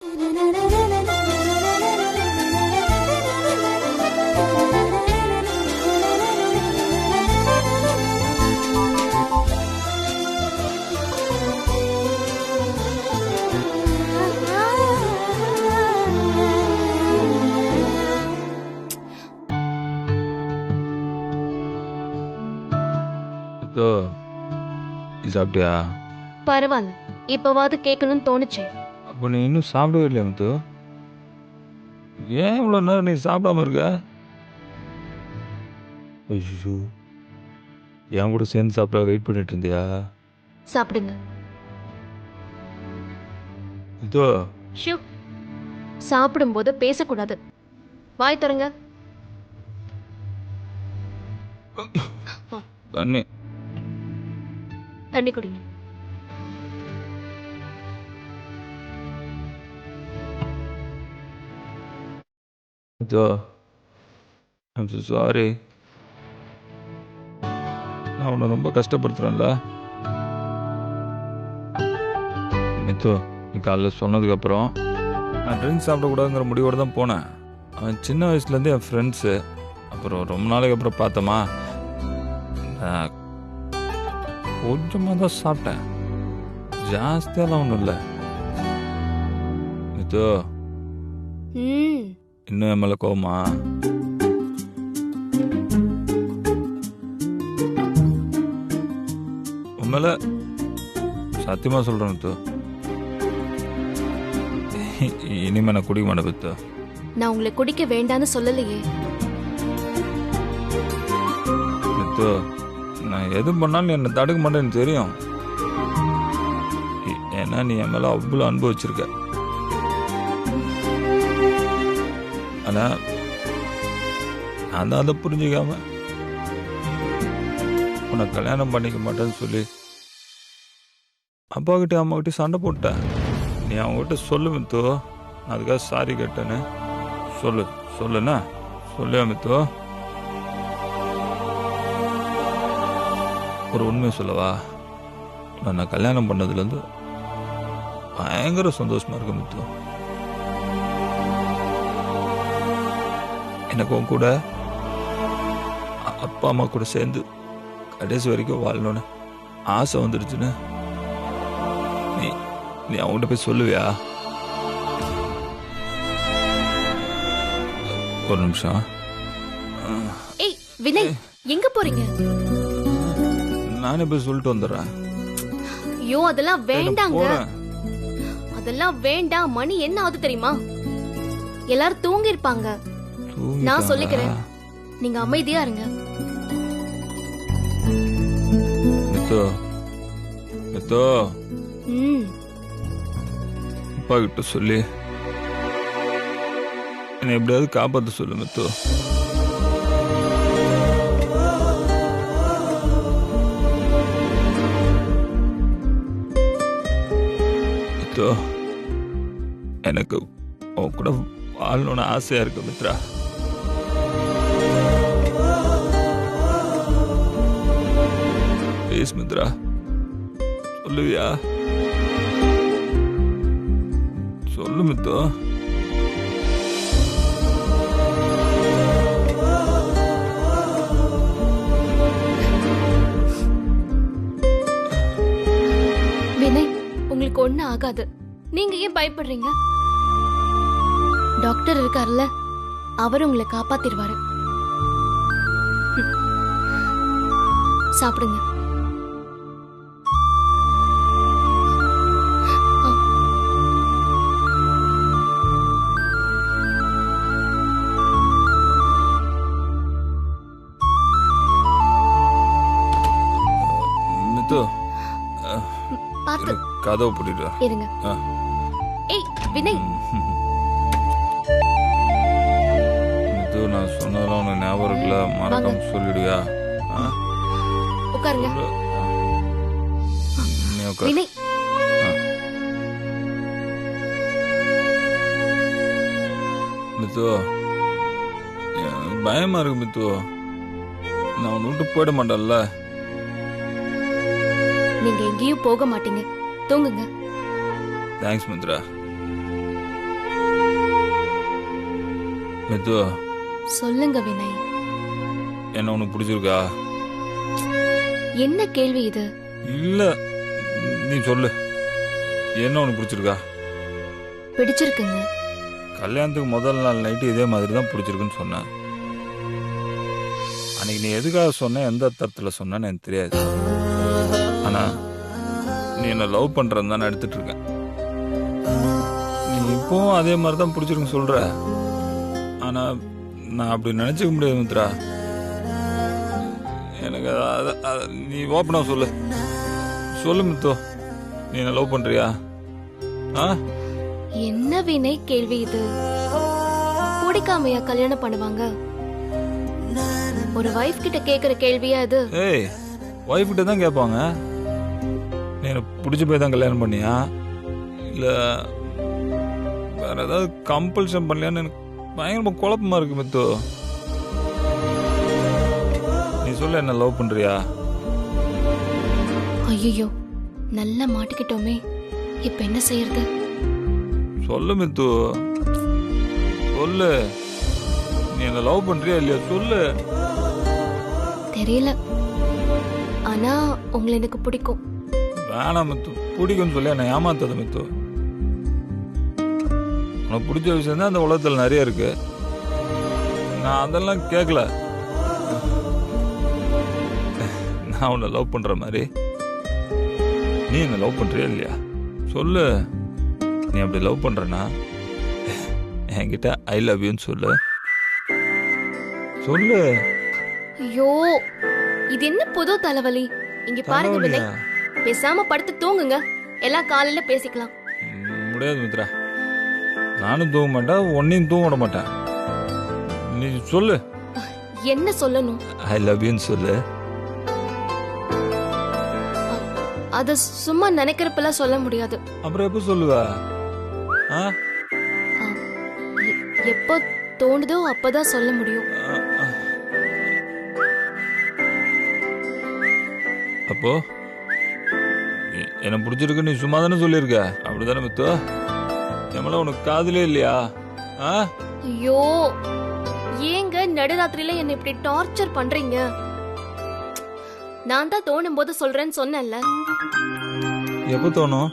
இதோ நீ சாப்பிட்டியா? பரவாயில்ல, இப்பவாவது கேட்கணும்னு தோணுச்சு. அப்போ நீ இன்னும் சாப்பிடவே இல்லையா முத்து? ஏன் இவ்வளோ நேரம் நீ சாப்பிடாம இருக்க? ஐயோ, என் கூட சேர்ந்து சாப்பிட வெயிட் பண்ணிட்டு இருந்தியா? சாப்பிடுங்க. இதோ ஷூ, சாப்பிடும்போது பேசக்கூடாது. வாய் தரங்க. தண்ணி. தண்ணி குடிங்க. இதோ ஐம் so சாரி. நான் உன்னை ரொம்ப கஷ்டப்படுத்துறேன்ல. மித்து, நீ காலைல சொன்னதுக்கப்புறம் நான் ட்ரிங்க்ஸ் சாப்பிடக்கூடாதுங்கிற முடிவோடு தான் போனேன். அவன் சின்ன வயசுலேருந்து என் ஃப்ரெண்ட்ஸு. அப்புறம் ரொம்ப நாளைக்கு அப்புறம் பார்த்தோமா, நான் கொஞ்சமாக தான் சாப்பிட்டேன், ஜாஸ்தியாலாம் ஒன்றும் இல்லை. மித்து, ம் இன்னும் என் மேலே கோவமா? உன் மேலே சத்தியமாக சொல்கிறேன் மித்து. இனிமே நான் குடிக்க மாட்டேன் மித்து. நான் உங்களை குடிக்க வேண்டான்னு சொல்லலையே. மித்து, நான் எது பண்ணாலும் என்னை தடுக்க மாட்டேன்னு தெரியும். ஏன்னா நீ என் மேலே அவ்வளோ அன்பு வச்சிருக்க. ஆனால் நான் தான் அதை புரிஞ்சுக்காம உன்னை கல்யாணம் பண்ணிக்க மாட்டேன்னு சொல்லி அப்பாக்கிட்டே அம்மாக்கிட்டே சண்டை போட்டேன். நீ அவங்ககிட்ட சொல்லு மித்து, நான் அதுக்காக சாரி கேட்டேன்னு சொல்லு. சொல்லுண்ணா, சொல்லுவா மித்து? ஒரு உண்மையை சொல்லவா? நான் கல்யாணம் பண்ணதுலேருந்து பயங்கர சந்தோஷமா இருக்கு மித்து. எனக்கு உன் கூட அப்பா அம்மா கூட சேர்ந்து கடைசி வரைக்கும் வாழணும்னு ஆசை வந்துடுச்சுன்னு நீ நீ அவங்ககிட்ட போய் சொல்லுவியா? ஒரு நிமிஷம். ஏய் வினய், எங்க போறீங்க? நானே போய் சொல்லிட்டு வந்துடுறேன். ஐயோ, அதெல்லாம் வேண்டாங்க. போறேன். அதெல்லாம் வேண்டாம். மணி என்ன ஆகுது தெரியுமா? எல்லாரும் தூங்கி இருப்பாங்க. நான் சொல்லிக்கிறேன், நீங்க அமைதியா இருங்க. மித்து, மித்து, ம் அப்பா கிட்ட சொல்லி என்னை எப்படியாவது காப்பாற்ற சொல்லு மித்து. மித்து, எனக்கு உன் கூட வாழணும்னு ஆசையா இருக்கு மித்ரா. ப்ளீஸ் மித்ரா, சொல்லுவியா? சொல்லு மித்து. வினய், உங்களுக்கு ஒண்ணு ஆகாது. நீங்க ஏன் பயப்படுறீங்க? டாக்டர் இருக்கார்ல, அவர் உங்களை காப்பாத்திடுவாரு. சாப்பிடுங்க. மித்து, பாத்து கதவை பூட்டிட்டு வா. இருங்க. ஆ. ஏய் வினய், மித்து, நான் சொன்னதெல்லாம் உனக்கு ஞாபகம் இருக்குல்ல? மறக்காம சொல்லிடுவியா? ஆ? உட்காருங்க. சொல்லு. நீ உட்கார். வினய், ஆ. மித்து, எனக்கு பயமா இருக்கு மித்து. நான் உன்னை விட்டு போயிட மாட்டேன்ல. நீங்க எங்கேயும் போக மாட்டீங்க. தூங்குங்க. தேங்க்ஸ் மித்ரா. மித்து, சொல்லுங்க வினய். என்ன உனக்கு பிடிச்சிருக்கா? என்ன கேள்வி இது? இல்ல, நீ சொல்லு, என்ன உனக்கு பிடிச்சிருக்கா? பிடிச்சிருக்குங்க. கல்யாணத்துக்கு முதல் நாள் நைட்டு இதே மாதிரி தான் பிடிச்சிருக்குன்னு சொன்னேன். அன்னைக்கு நீ எதுக்காக சொன்ன, எந்த அர்த்தத்தில் சொன்னேன்னு எனக்கு தெரியாது. ஆனா நீ என்ன லவ் பண்றன்னு தான் எடுத்துட்டு இருக்கேன். நீ இப்போவும் அதே மாதிரி தான் பிடிச்சிருக்குன்னு சொல்ற. ஆனா நான் அப்படி நினைச்சுக்க முடியாது மித்ரா. எனக்கு நீ ஓப்பனா சொல்லு. சொல்லு மித்து, நீ என்ன லவ் பண்றியா? என்ன வினய் கேள்வி இது? பிடிக்காமையா கல்யாணம் பண்ணுவாங்க? ஒரு வைஃப் கிட்ட கேக்குற கேள்வியா இது? ஏய், வைஃப் கிட்ட தான் கேட்பாங்க. நீ எனக்கு பிடிச்சி போய் தான் கல்யாணம் பண்ணியா, இல்ல வேற ஏதாவது கம்பல்ஷன் பண்ணலையான்னு எனக்கு பயங்கரமா குழப்பமா இருக்கு மித்து. நீ சொல்ல, என்ன லவ் பண்றியா? ஐயோ, நல்லா மாட்டிக்கிட்டோமே. இப்ப என்ன செய்யறது? சொல்லு மித்து, சொல்லு. நீ என்ன லவ் பண்றியா இல்லையா சொல்லு. தெரியல, ஆனா உங்களை எனக்கு பிடிக்கும். வேணாம் மித்து, பிடிக்கும்னு சொல்லி என்ன ஏமாத்தாத மித்து. உனக்கு பிடிச்ச விஷயம் தான் அந்த உலகத்தில் நிறைய இருக்கு. நான் அதெல்லாம் கேட்கல. நான் உன்னை லவ் பண்ற மாதிரி நீ என்ன லவ் பண்றியா இல்லையா சொல்லு. நீ அப்படி லவ் பண்றனா என்கிட்ட ஐ லவ் யூன்னு சொல்லு. சொல்லு. ஐயோ, இது என்ன புது தலைவலி? இங்க பாருங்க வினய், பேசாம படுத்து தூங்குங்க. எல்லாம் காலையில பேசிக்கலாம். முடியாது மித்ரா, நானும் தூங்க மாட்டேன், உன்னையும் தூங்க விட மாட்டேன். நீ சொல்லு. என்ன சொல்லணும்? ஐ லவ் யூன்னு சொல்லு. அத சும்மா நினைக்கிறப்பெல்லாம் சொல்ல முடியாது. அப்புறம் எப்ப சொல்லுவ? எப்போ தோணுதோ அப்பதான் சொல்ல முடியும். அப்போ என்ன பிடிச்சிருக்கு நீ சும்மா தானே சொல்லியிருக்க, அப்படிதானே மித்து? எம்மள உனக்கு காதலே இல்லையா? ஐயோ, ஏங்க நடுராத்திரியில என்ன இப்படி டார்ச்சர் பண்றீங்க? நான் தான் தோணும் போது சொல்றேன்னு சொன்னேன்ல. எப்ப தோணும்?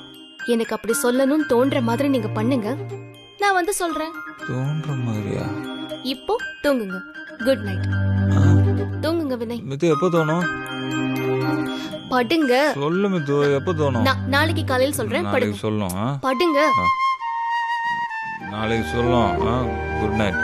எனக்கு அப்படி சொல்லணும்னு தோன்ற மாதிரி நீங்க பண்ணுங்க, நான் வந்து சொல்றேன். தோன்ற மாதிரியா? இப்போ தூங்குங்க. Good night. தூங்குங்க வினய். மித்து, எப்ப தோணும்? படுங்க. சொல்லு மித்து, எப்ப தோணும்? நாளைக்கு காலையில் சொல்றேன். நாளைக்கு சொல்லும். படுங்க. நாளைக்கு சொல்லும். Good night.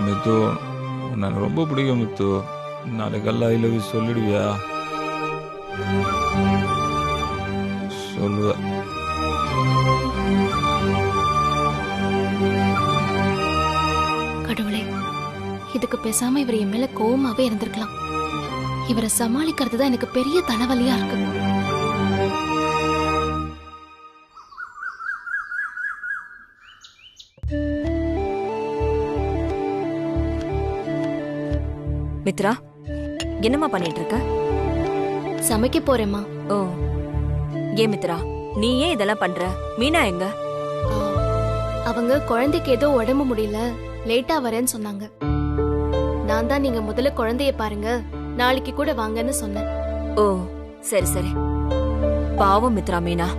மித்து, உன்னை ரொம்ப பிடிக்கும் மித்து. நாளைக்கு எல்லாம் ஐ லவ் யூ சொல்லிடுவியா? சொல்லுவ. கடவுளே, இதுக்கு பேசாம இவர் என் மேல கோவமாவே இருந்திருக்கலாம். இவரை சமாளிக்கிறது தான் எனக்கு பெரிய தலைவலியா இருக்கு. மித்ரா, என்னம்மா பண்ணிட்டு இருக்க? சமைக்க போறேம்மா. ஓ, ஏன் மித்ரா நீ ஏன் இதெல்லாம் பண்ற? மீனா எங்க? அவங்க குழந்தைக்கு ஏதோ உடம்பு முடியல, லேட்டா வரேன்னு சொன்னாங்க. நான் தான் நீங்க முதல்ல குழந்தைய பாருங்க, நாளைக்கு கூட வாங்கன்னு சொன்னேன். ஓ, சரி சரி. பாவம் மித்ரா மீனா,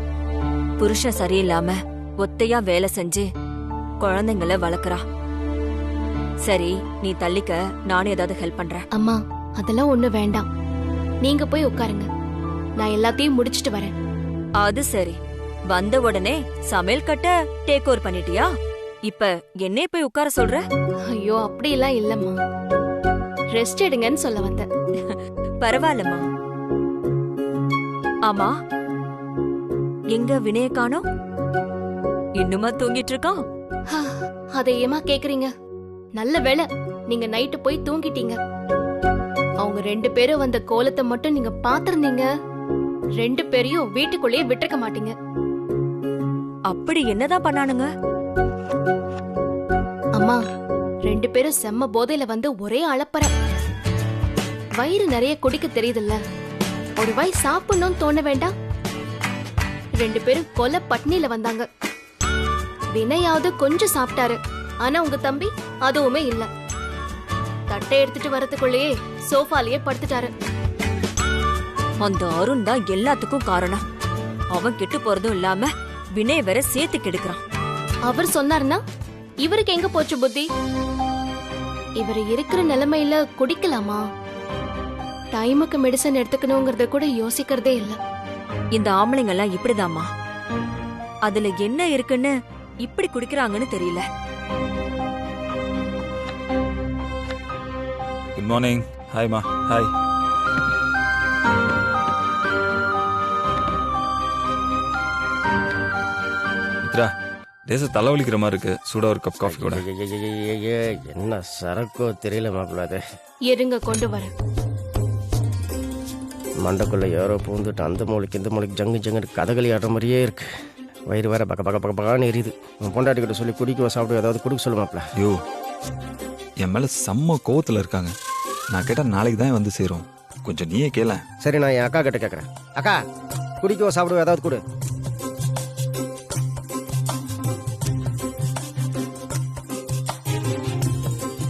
புருஷன் சரியில்லாம ஒத்தையா வேலை செஞ்சு குழந்தைங்கள வளர்க்கறா. சரி, நீ தள்ளிக்க, நானே ஏதாவது ஹெல்ப் பண்றேன். அம்மா, அதெல்லாம் ஒண்ணு வேண்டாம். நீங்க போய் உட்காருங்க, நான் எல்லாத்தையும் முடிச்சிட்டு வரேன். அது சரி, வந்த உடனே சமையல் கட்ட டேக் ஓவர் பண்ணிட்டியா? இப்ப என்னைய போய் உட்கார சொல்ற? ஐயோ, அப்படி எல்லாம் இல்லம்மா, ரெஸ்ட் எடுங்கன்னு சொல்ல வந்தேன். பரவாயில்லம்மா. ஆமா, எங்க வினய காணோம்? இன்னுமா தூங்கிட்டு இருக்கான்? அதை ஏமா கேக்குறீங்க? நல்ல வேளை நீங்க நைட்டு போய் தூங்கிட்டீங்க. அவங்க 2 பேரும் வந்த கோலத்தை மட்டும் நீங்க பாத்திருந்தீங்க, 2 பேரையும் வீட்டுக்குள்ளேயே விட்டுருக்க மாட்டீங்க. அப்படி என்னதான் பண்ணானுங்க? அம்மா, 2 பேரும் செம்ம போதையில வந்து ஒரே அளப்பற. வயிறு நிறைய குடிக்க தெரியுதுல்ல, ஒரு வாய் சாப்பிடணும்னு தோண வேண்டாம்? 2 பேரும் கொலை பட்னியில வந்தாங்க. வினையாவது கொஞ்சம் சாப்பிட்டாரு, ஆனா உங்க தம்பி அதுவுமே இல்ல. தட்டை எடுத்துட்டு வரதுக்குள்ளேயே சோஃபாலேயே படுத்துட்டாரு. அந்த அருண் தான் எல்லாத்துக்கும் காரணம். அவன் கெட்டு போறதும் இல்லாம வினய் வேற சேர்த்து கெடுக்கிறான். அவர் சொன்னார்னா இவருக்கு எங்க போச்சு புத்தி? இவர் இருக்கிற நிலைமையில குடிக்கலாமா? டைமுக்கு மெடிசன் எடுத்துக்கணுங்கிறத கூட யோசிக்கிறதே இல்ல. இந்த ஆம்பளைங்க எல்லாம் இப்படிதாம்மா. அதுல என்ன இருக்குன்னு இப்படி குடிக்கிறாங்கன்னு தெரியல. Good morning. ஹாய்மா. ஹாய். மித்ரா, தேச தலைவலிக்கிற மாதிரி இருக்கு. சூடா ஒரு கப் காஃபி கூட. என்ன சரக்கோ தெரியல மாப்பிள்ள. அது இருங்க கொண்டு வரேன். மண்டக்குள்ள யாரோ பூந்துட்டு அந்த மூளைக்கு இந்த மூளைக்கு ஜங்கு ஜங்குன்னு கதகளி ஆடுற மாதிரியே இருக்கு. வயிறு வேற பக்க பக்க பக்க பக்கான்னு எரியுது. பொண்டாட்டிக்கிட்ட சொல்லி குடிக்க சாப்பிட ஏதாவது கொடுக்க சொல்லு மாப்பிள்ள. ஐயோ, என் மேல செம்ம கோவத்துல இருக்காங்க. நான் கேட்டா நாளைக்கு தான் வந்து சேரும். கொஞ்சம் நீயே கேள. சரி, நான் என் அக்கா கிட்ட கேட்கறேன். அக்கா, குடிக்க சாப்பிடுவோம் ஏதாவது கொடு.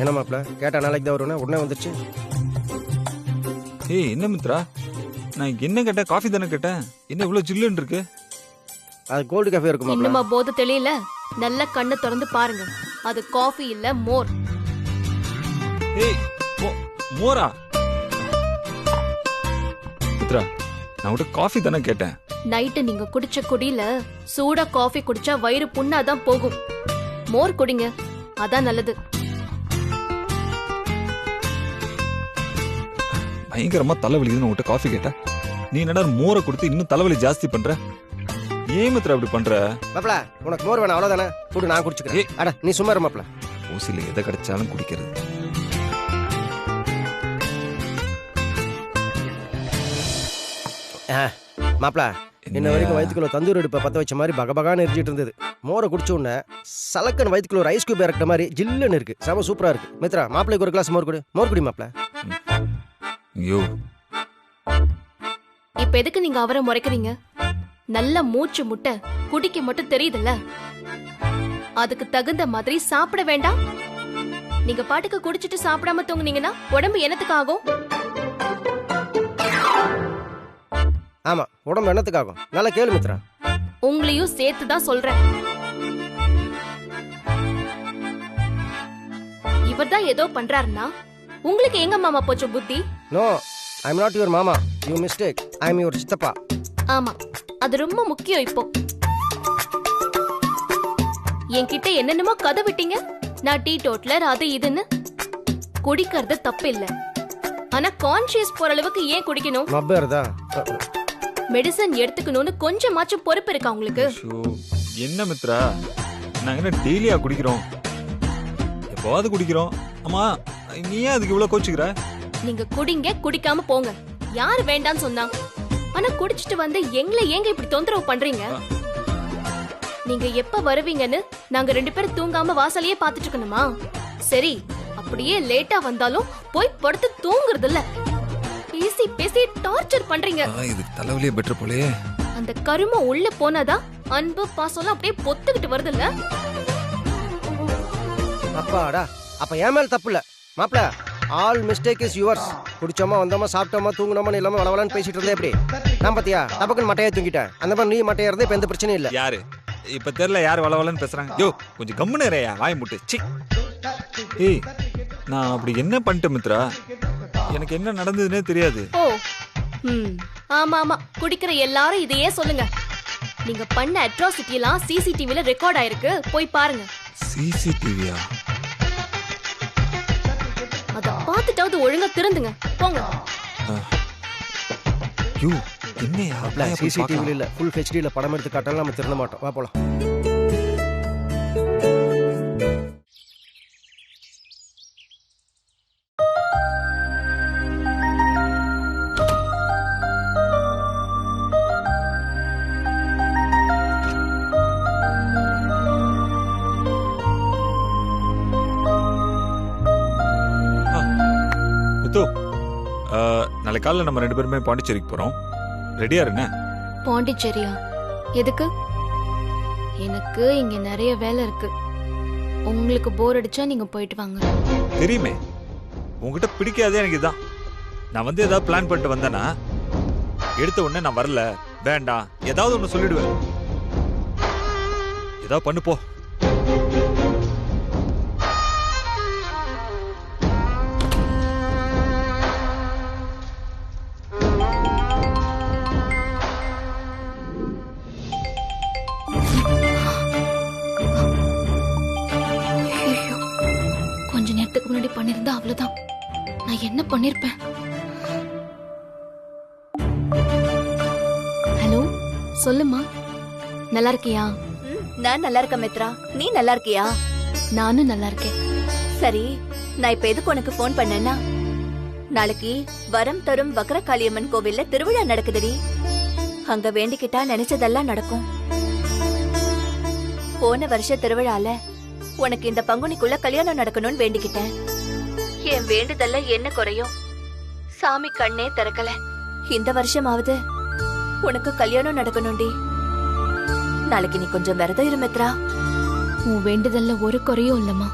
என்ன மாப்பிள்ள, கேட்டா நாளைக்கு தான் வருவேன், உடனே வந்துருச்சு. ஏய், என்ன மித்ரா, நான் என்ன கேட்டேன்? காஃபி தானே கேட்டேன். என்ன இவ்வளவு ஜில்லுன்னு இருக்கு? அது கோல்டு காஃபி இருக்கும் மாப்பிள்ள. இன்னுமா போது தெரியல? நல்ல கண்ணை திறந்து பாருங்க, அது காஃபி இல்ல மோர். ஏய், மோரா? மித்ரா, நான் உன்கிட்ட காஃபி தானே கேட்டேன். நைட்டு நீங்க குடிச்ச குடியில சூடா காஃபி குடிச்சா வயிறு புண்ணாதான் போகும். மோர் குடிங்க, அதான் நல்லது. பயங்கரமா தலைவலிக்குதுன்னு உன்கிட்ட காஃபி கேட்டேன். நீ என்னடா மோரை கொடுத்து இன்னும் தலைவலி ஜாஸ்தி பண்ற? ஏன் மித்ரா அப்படி பண்ற? மாப்பிள்ள, உனக்கு மோர் வேணும் அவ்வளவுதானே, கூட நான் குடிச்சுக்கிறேன். அட நீ சும்மா இரு மாப்பிள்ள. ஊசில எதை கிடைச்சாலும் குடிக்கிறது. மாப்பிள்ள, இன்ன வரைக்கும் வயிற்றுக்குள்ள தந்தூர் அடுப்பை பத்த வச்ச மாதிரி பகபகான்னு எரிஞ்சிட்டு இருந்தது. மோரை குடிச்ச உடனே சலக்கன் வயிற்றுக்குள்ள ஒரு ஐஸ் கியூப் இறக்கிட்ட மாதிரி ஜில்லுன்னு இருக்கு. செம சூப்பரா இருக்கு. மித்ரா, மாப்பிள்ளைக்கு ஒரு கிளாஸ் மோர் குடி. மோர் குடி மாப்பிள்ள. ஐயோ, இப்ப எதுக்கு நீங்க அவரை முறைக்கிறீங்க? நல்ல மூச்சு முட்டை குடிக்க மட்டும் தெரியுதுல்ல, அதுக்கு தகுந்த மாதிரி சாப்பிட வேண்டாம்? நீங்க பாட்டுக்கு குடிச்சிட்டு சாப்பிடாம தூங்குனீங்கன்னா உடம்பு என்னத்துக்கு ஆகும்? ஆமா, உடம்பு என்னத்துக்காகும்? நல்லா கேளு மித்ரா. உங்களையும் சேர்த்துதான் சொல்றேன். இவர்தான் ஏதோ பண்றாருன்னா உங்களுக்கு எங்க மாமா போச்சு புத்தி? No, I am not your மாமா. You mistake. I am your சித்தப்பா. ஆமா, அது ரொம்ப முக்கியம். இப்போ என்கிட்ட என்னென்னமோ கதை விட்டீங்க. நான் டீ டோட்லர் அது இதுன்னு. குடிக்கிறது தப்பு இல்ல, ஆனா கான்ஷியஸ் போற அளவுக்கு ஏன் குடிக்கணும்? மப்பேர்தா மெடிசன் எடுத்துக்கணும்னு கொஞ்சமாச்சும் பொறுப்பு இருக்கா உங்களுக்கு? ஐயோ, என்ன மித்ரா, நாங்க என்ன டெய்லியா குடிக்கிறோம்? எப்பவாவது குடிக்கிறோம். ஆமா, நீ ஏன் அதுக்கு இவ்வளவு கோச்சுக்கிற? நீங்க குடிங்க, குடிக்காம போங்க. யாரு வேண்டான்னு சொன்னா? ஆனா குடிச்சிட்டு வந்து எங்களை ஏங்க இப்படி தொந்தரவு பண்றீங்க? நீங்க எப்ப வருவீங்கன்னு நாங்க 2 பேரும் தூங்காம வாசலையே பாத்துட்டு இருக்கணுமா? சரி, அப்படியே லேட்டா வந்தாலும் போய் படுத்து தூங்குறது இல்ல. பேசி பேசி டார்ச்சர் பண்றீங்க. இது தலைவலியே பெட்டர் போலயே. அந்த கருமம் உள்ள போனாதான் அன்பு பாசம்லாம் அப்படியே பொத்துக்கிட்டு வருது இல்ல? அப்பாடா, அப்ப என் மேல தப்பு இல்ல மாப்பிள்ள. All mistake is yours. குடிச்சோமா வந்தோமா சாப்பிட்டோமா தூங்கினோமா இல்லாம வளவலான்னு பேசிட்டு இருந்தே எப்படி நான் பாத்தியா தப்பக்குன்னு மட்டையா தூங்கிட்டேன். அந்த மாதிரி நீ மட்டையா இருந்தே இப்ப எந்த பிரச்சனையும் இல்ல. யாரு இப்ப தெரியல யாரு வளவலன்னு பேசுறாங்க? யோ, கொஞ்சம் கம்முன்னு இறையா, வாய் முட்டு. சி, ஏய், நான் அப்படி என்ன பண்ணிட்டேன் மித்ரா? எனக்கு என்ன நடந்ததுன்னே தெரியாது. ஓ, ஆமா ஆமா, குடிக்கிற எல்லாரும் இதையே சொல்லுங்க. நீங்க பண்ண அட்ராசிட்டி எல்லாம் சிசிடிவில ரெக்கார்ட் ஆயிருக்கு, போய் பாருங்க. சிசிடிவியா? அத பார்த்துட்டாவது ஒழுங்கா திருந்துங்க, போங்க. யூ, என்னையா சிசிடிவில இல்ல, ஃபுல் ஹெச்டில படம் எடுத்து காட்டாலும் நம்ம திருந்த மாட்டோம். வா போலாம். மித்து, நாளை காலையில் நம்ம 2 பேருமே பாண்டிச்சேரிக்கு போறோம். ரெடியா இருங்க. பாண்டிச்சேரியா? எதுக்கு? எனக்கு இங்க நிறைய வேலை இருக்கு. உங்களுக்கு போர் அடிச்சா நீங்க போயிட்டு வாங்க. தெரியுமே, உங்ககிட்ட பிடிக்காதே எனக்கு இதான். நான் வந்து ஏதாவது பிளான் பண்ணிட்டு வந்தேன்னா எடுத்த உடனே நான் வரல, வேண்டாம், ஏதாவது ஒன்று சொல்லிடுவேன். ஏதாவது பண்ணு போ. கொஞ்ச நேரத்துக்கு முன்னாடி பண்ணிருந்தா அவ்வளவுதான். நான் என்ன பண்ணிருப்பேன்? ஹலோ, சொல்லுமா. நல்லா இருக்கியா? நான் நல்லா இருக்கேன் மித்ரா. நீ நல்லா இருக்கியா? நானும் நல்லா இருக்கேன். சரி, நான் இப்ப எதுக்கு உனக்கு போன் பண்ணேன்னா, நாளைக்கு வரம் தரும் வக்ரகாளியம்மன் கோவில்ல திருவிழா நடக்குதுடி. அங்க வேண்டிக்கிட்டா நினைச்சதெல்லாம் நடக்கும். போன வருஷ திருவிழால உனக்கு இந்த பங்குனிக்குள்ள கல்யாணம் நடக்கணும்னு வேண்டிக்கிட்டேன். என் வேண்டுதல்ல என்ன குறையும்? சாமி கண்ணே திறக்கல. இந்த வருஷமாவது உனக்கு கல்யாணம் நடக்கணும்டி. நாளைக்கு நீ கொஞ்சம் விரதம் இரு மித்ரா. உன் வேண்டுதல்ல ஒரு குறையும் இல்லம்மா.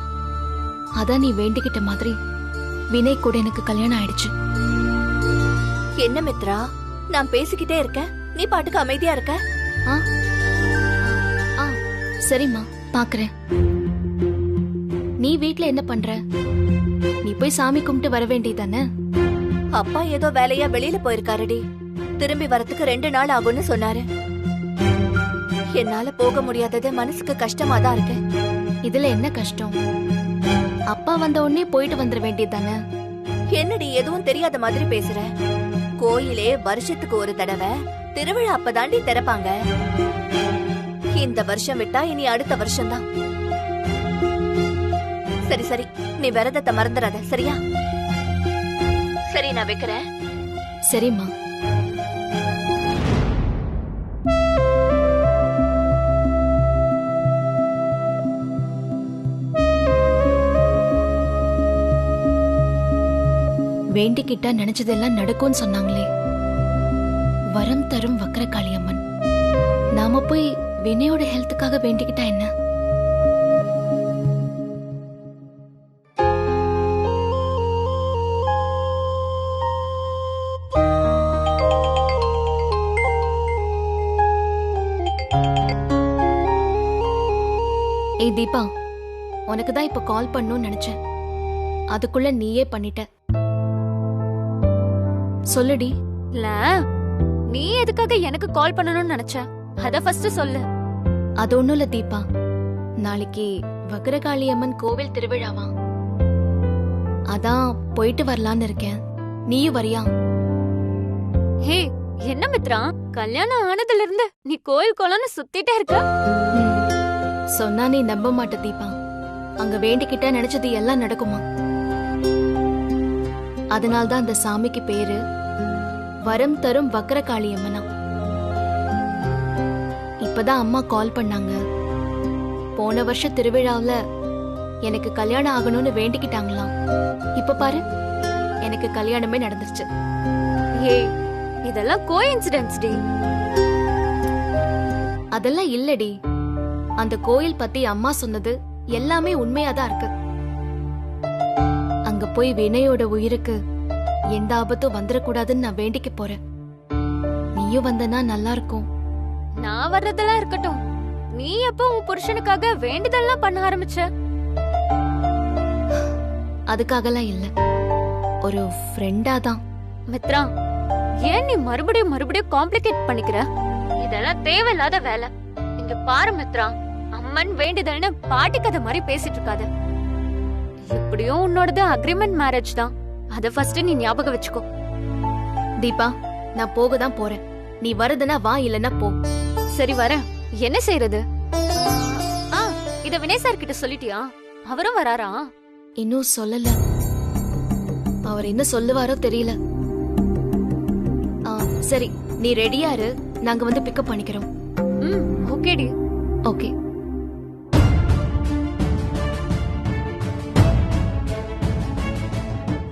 அதான் நீ வேண்டிக்கிட்ட மாதிரி வினய் கூட எனக்கு கல்யாணம் ஆயிடுச்சு. என்ன மித்ரா, நான் பேசிக்கிட்டே இருக்கேன், நீ பாட்டுக்கு அமைதியா இருக்க. ஆ ஆ சரிம்மா, பாக்குறேன். நீ வீட்ல என்ன பண்ற? நீ போய் சாமி கும்பிட்டு வர வேண்டியதானே? அப்பா ஏதோ வேலையா வெளியில போயிருக்காருடி. திரும்பி வரத்துக்கு 2 நாள் ஆகும்னு சொன்னாரு. என்னால போக முடியாதது மனசுக்கு கஷ்டமா தான் இருக்கு. இதுல என்ன கஷ்டம்? அப்பா வந்த உடனே போயிட்டு வந்துட வேண்டியதானே? என்னடி எதுவும் தெரியாத மாதிரி பேசுற? கோயிலே வருஷத்துக்கு ஒரு தடவை திருவிழா அப்பதாண்டி திறப்பாங்க. இந்த வருஷம் விட்டா இனி அடுத்த வருஷம்தான். சரி சரி, நீ விரதத்தை மறந்துடாத, சரியா? சரி, நான் வைக்கிறேன். சரிம்மா. வேண்டிக்கிட்டா நினைச்சதெல்லாம் நடக்கும்னு சொன்னாங்களே, வரம் தரும் வக்ரகாளியம்மன். நாம போய் வினயோட ஹெல்த்துக்காக வேண்டிக்கிட்டா என்ன? ஏய் தீபா, உனக்கு தான் இப்ப கால் பண்ணணும்னு நினைச்சேன். அதுக்குள்ள நீயே பண்ணிட்ட. சொல்லுடி. இல்ல, நீ எதுக்காக எனக்கு கால் பண்ணணும்னு நினைச்ச? அத ஃபர்ஸ்ட் சொல்லு. அது ஒண்ணும் இல்ல தீபா, நாளைக்கு வக்ரகாளியம்மன் கோவில் திருவிழாவா, அதான் போயிட்டு வரலான்னு இருக்கேன். நீயும் வரியா? ஹே, என்ன மித்ரா, கல்யாணம் ஆனதுல இருந்து நீ கோயில் கோலம்னு சுத்திட்டே இருக்க. சொன்னா நீ நம்ப மாட்ட தீபா. அங்க வேண்டிக்கிட்ட நினைச்சது எல்லாம் நடக்குமா? அதனால்தான் அந்த சாமிக்கு பேரு வரம் தரும் வக்ரகாளியம்மனா. இப்பதான் அம்மா கால் பண்ணாங்க. போன வருஷ திருவிழாவுல எனக்கு கல்யாணம் ஆகணும்னு வேண்டிக்கிட்டாங்களாம். இப்ப பாரு, எனக்கு கல்யாணமே நடந்துருச்சு. ஏய், இதெல்லாம் கோஇன்சிடென்ஸ் டி. அதெல்லாம் இல்லடி. அந்த கோயில் பத்தி அம்மா சொன்னது எல்லாமே உண்மையாதான் இருக்கு. அங்க போய் வினயோட உயிருக்கு எந்த ஆபத்தும் வந்துடக்கூடாதுன்னு நான் வேண்டிக்க போறேன். நீயும் வந்தனா நல்லா இருக்கும். நான் வர்றதெல்லாம் இருக்கட்டும், நீ எப்ப உன் புருஷனுக்காக வேண்டுதல்லாம் பண்ண ஆரம்பிச்ச? அதுக்காகலாம் இல்ல, ஒரு ஃப்ரெண்டா தான். மித்ரா, ஏன் நீ மறுபடியும் மறுபடியும் காம்ப்ளிகேட் பண்ணிக்கிற? இதெல்லாம் தேவையில்லாத வேலை. இங்க பாரு மித்ரா, அம்மன் வேண்டுதல்னு பாட்டி கதை மாதிரி பேசிட்டு இருக்காத. எப்படியும் உன்னோடது அக்ரிமெண்ட் மேரேஜ் தான். அத ஃபர்ஸ்ட் நீ ஞாபகம் வச்சுக்கோ. தீபா, நான் போக தான் போறேன். நீ வரதுனா வா, இல்லனா போ. சரி, வரேன். என்ன செய்யறது? இத வினய் சார் கிட்ட சொல்லிட்டியா? அவரும் வராரா? இன்னும் சொல்லல. அவர் என்ன சொல்லுவாரோ தெரியல. சரி, நீ ரெடியா இரு, நாங்க வந்து பிக்கப் பண்ணிக்கிறோம். ஓகேடி. ஓகே.